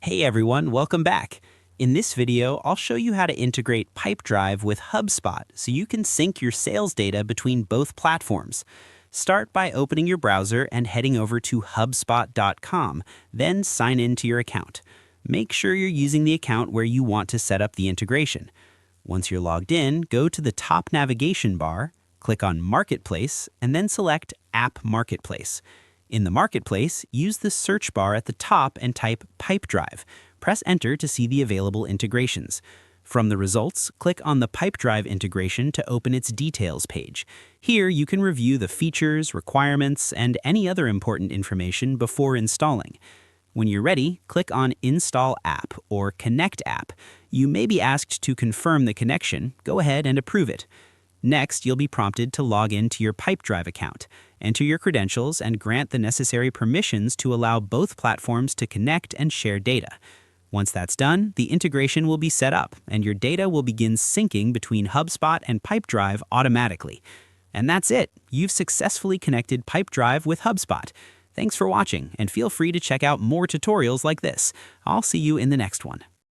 Hey everyone, welcome back. In this video, I'll show you how to integrate Pipedrive with HubSpot so you can sync your sales data between both platforms. Start by opening your browser and heading over to HubSpot.com, then sign in to your account. Make sure you're using the account where you want to set up the integration. Once you're logged in, go to the top navigation bar, click on Marketplace, and then select App Marketplace. In the Marketplace, use the search bar at the top and type Pipedrive. Press Enter to see the available integrations. From the results, click on the Pipedrive integration to open its details page. Here, you can review the features, requirements, and any other important information before installing. When you're ready, click on Install App or Connect App. You may be asked to confirm the connection. Go ahead and approve it. Next, you'll be prompted to log in to your Pipedrive account. Enter your credentials and grant the necessary permissions to allow both platforms to connect and share data. Once that's done, the integration will be set up, and your data will begin syncing between HubSpot and Pipedrive automatically. And that's it. You've successfully connected Pipedrive with HubSpot. Thanks for watching, and feel free to check out more tutorials like this. I'll see you in the next one.